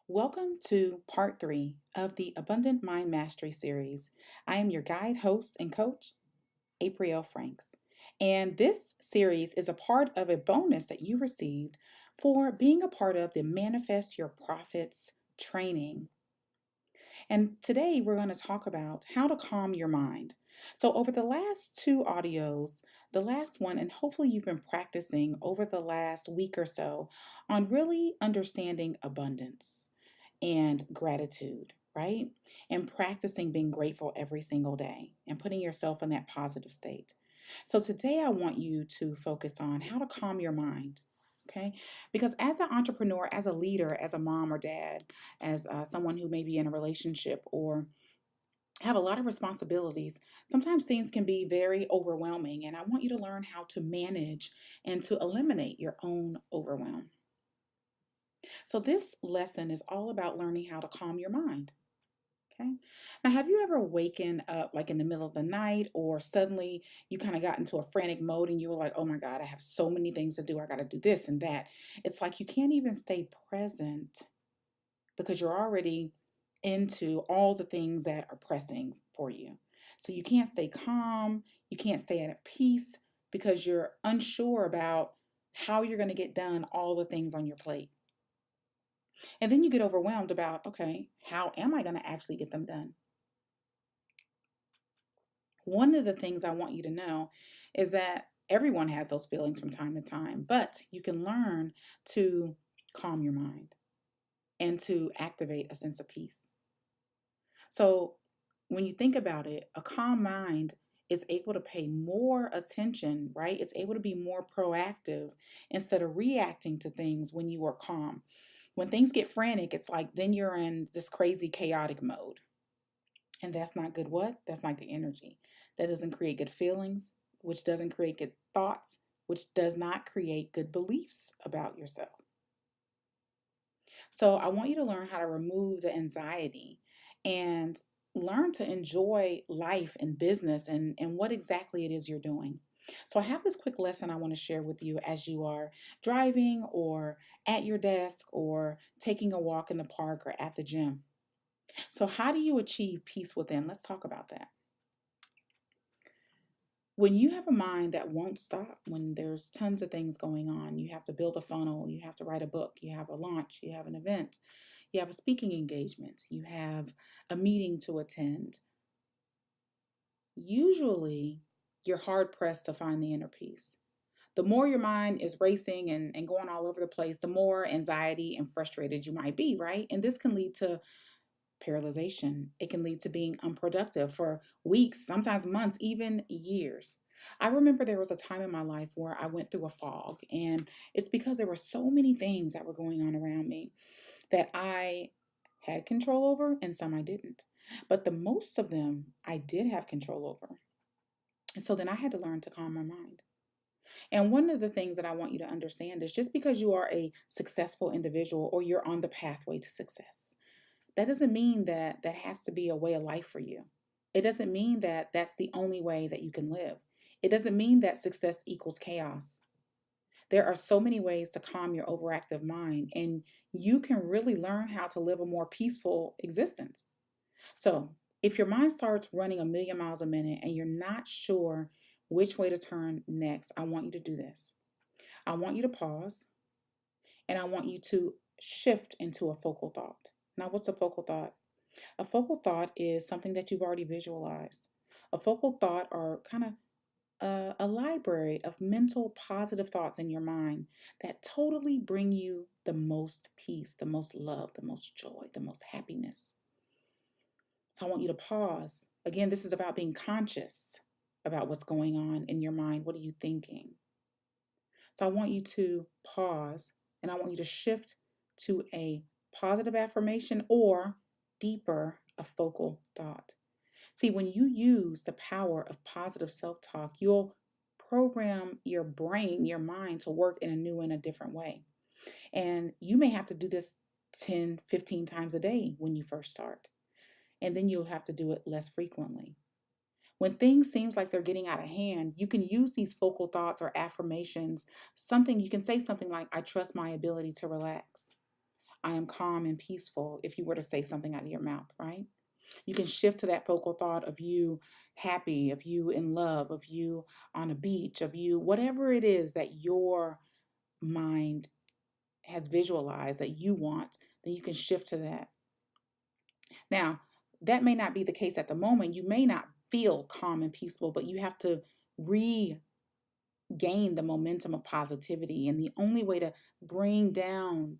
Welcome to part three of the Abundant Mind Mastery series. I am your guide, host, and coach, April Franks. And this series is a part of a bonus that you received for being a part of the Manifest Your Profits training. And today we're going to talk about how to calm your mind. So, over the last two audios, the last one, and hopefully you've been practicing over the last week or so on really understanding abundance and gratitude, right? And practicing being grateful every single day and putting yourself in that positive state. So today I want you to focus on how to calm your mind. Okay. Because as an entrepreneur, as a leader, as a mom or dad, as someone who may be in a relationship or have a lot of responsibilities, sometimes things can be very overwhelming. And I want you to learn how to manage and to eliminate your own overwhelm. So, this lesson is all about learning how to calm your mind. Okay. Now, have you ever waken up like in the middle of the night or suddenly you kind of got into a frantic mode and you were like, oh my God, I have so many things to do. I got to do this and that. It's like you can't even stay present because you're already into all the things that are pressing for you. So, you can't stay calm. You can't stay at peace because you're unsure about how you're going to get done all the things on your plate. And then you get overwhelmed about, okay, how am I going to actually get them done? One of the things I want you to know is that everyone has those feelings from time to time, but you can learn to calm your mind and to activate a sense of peace. So when you think about it, a calm mind is able to pay more attention, right? It's able to be more proactive instead of reacting to things when you are calm. When things get frantic, it's like then you're in this crazy chaotic mode. And that's not good what? That's not good energy. That doesn't create good feelings, which doesn't create good thoughts, which does not create good beliefs about yourself. So I want you to learn how to remove the anxiety and learn to enjoy life and business and what exactly it is you're doing. So I have this quick lesson I want to share with you as you are driving or at your desk or taking a walk in the park or at the gym. So, how do you achieve peace within? Let's talk about that. When you have a mind that won't stop, when there's tons of things going on, you have to build a funnel, you have to write a book, you have a launch, you have an event, you have a speaking engagement, you have a meeting to attend. Usually, you're hard pressed to find the inner peace. The more your mind is racing and going all over the place, the more anxiety and frustrated you might be, right? And this can lead to paralyzation. It can lead to being unproductive for weeks, sometimes months, even years. I remember there was a time in my life where I went through a fog, and it's because there were so many things that were going on around me that I had control over and some I didn't. But the most of them I did have control over. And so then I had to learn to calm my mind. And one of the things that I want you to understand is just because you are a successful individual or you're on the pathway to success, that doesn't mean that that has to be a way of life for you. It doesn't mean that that's the only way that you can live. It doesn't mean that success equals chaos. There are so many ways to calm your overactive mind, and you can really learn how to live a more peaceful existence. So, if your mind starts running a million miles a minute and you're not sure which way to turn next, I want you to do this. I want you to pause and I want you to shift into a focal thought. Now, what's a focal thought? A focal thought is something that you've already visualized. A focal thought are kind of a library of mental positive thoughts in your mind that totally bring you the most peace, the most love, the most joy, the most happiness. So I want you to pause. Again, this is about being conscious about what's going on in your mind. What are you thinking? So I want you to pause and I want you to shift to a positive affirmation or deeper, a focal thought. See, when you use the power of positive self talk, you'll program your brain, your mind to work in a new and a different way. And you may have to do this 10, 15 times a day when you first start. And then you'll have to do it less frequently. When things seems like they're getting out of hand, you can use these focal thoughts or affirmations. Something you can say something like, I trust my ability to relax. I am calm and peaceful if you were to say something out of your mouth, right? You can shift to that focal thought of you happy, of you in love, of you on a beach, of you, whatever it is that your mind has visualized that you want, then you can shift to that. Now, that may not be the case at the moment. You may not feel calm and peaceful, but you have to regain the momentum of positivity. And the only way to bring down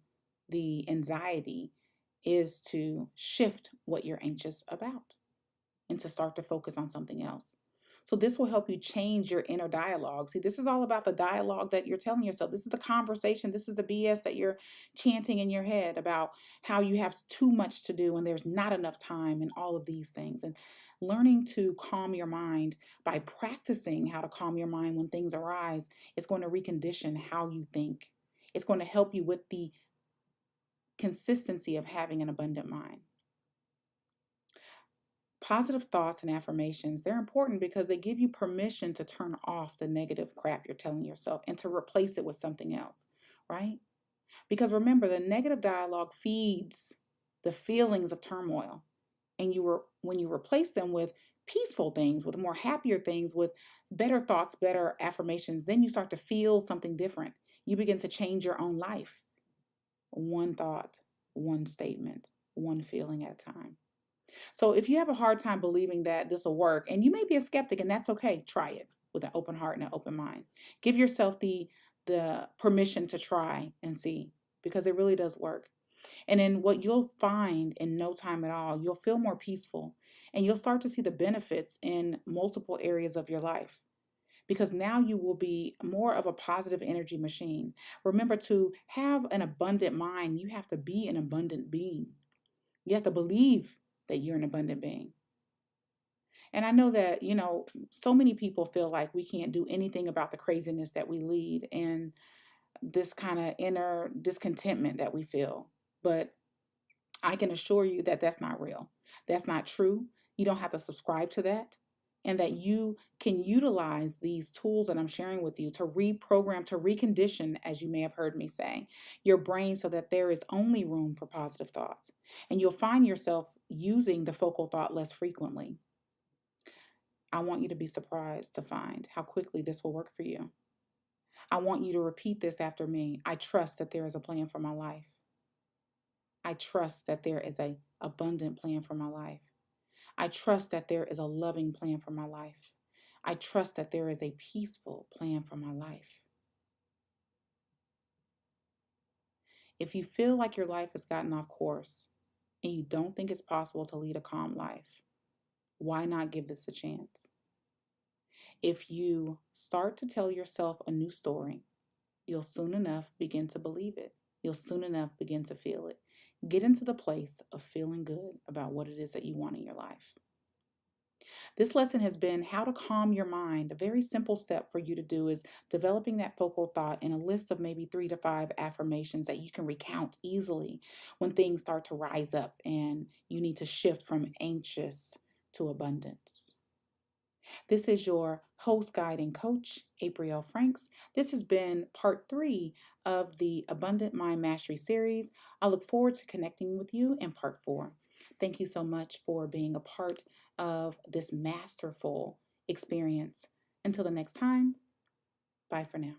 the anxiety is to shift what you're anxious about and to start to focus on something else. So this will help you change your inner dialogue. See, this is all about the dialogue that you're telling yourself. This is the conversation. This is the BS that you're chanting in your head about how you have too much to do and there's not enough time and all of these things. And learning to calm your mind by practicing how to calm your mind when things arise is going to recondition how you think. It's going to help you with the consistency of having an abundant mind. Positive thoughts and affirmations, they're important because they give you permission to turn off the negative crap you're telling yourself and to replace it with something else, right? Because remember, the negative dialogue feeds the feelings of turmoil. And when you replace them with peaceful things, with more happier things, with better thoughts, better affirmations, then you start to feel something different. You begin to change your own life. One thought, one statement, one feeling at a time. So if you have a hard time believing that this will work, and you may be a skeptic, and that's okay, try it with an open heart and an open mind. Give yourself the permission to try and see, because it really does work. And then what you'll find in no time at all, you'll feel more peaceful and you'll start to see the benefits in multiple areas of your life. Because now you will be more of a positive energy machine. Remember, to have an abundant mind, you have to be an abundant being. You have to believe that you're an abundant being. And I know that, so many people feel like we can't do anything about the craziness that we lead and this kind of inner discontentment that we feel. But I can assure you that that's not real. That's not true. You don't have to subscribe to that. And that you can utilize these tools that I'm sharing with you to reprogram, to recondition, as you may have heard me say, your brain so that there is only room for positive thoughts. And you'll find yourself using the focal thought less frequently. I want you to be surprised to find how quickly this will work for you. I want you to repeat this after me. I trust that there is a plan for my life. I trust that there is an abundant plan for my life. I trust that there is a loving plan for my life. I trust that there is a peaceful plan for my life. If you feel like your life has gotten off course and you don't think it's possible to lead a calm life, why not give this a chance? If you start to tell yourself a new story, you'll soon enough begin to believe it. You'll soon enough begin to feel it. Get into the place of feeling good about what it is that you want in your life. This lesson has been how to calm your mind. A very simple step for you to do is developing that focal thought in a list of maybe 3 to 5 affirmations that you can recount easily when things start to rise up and you need to shift from anxious to abundance. This is your host, guide, and coach, April Franks. This has been part 3 of the Abundant Mind Mastery series. I look forward to connecting with you in part 4. Thank you so much for being a part of this masterful experience. Until the next time, bye for now.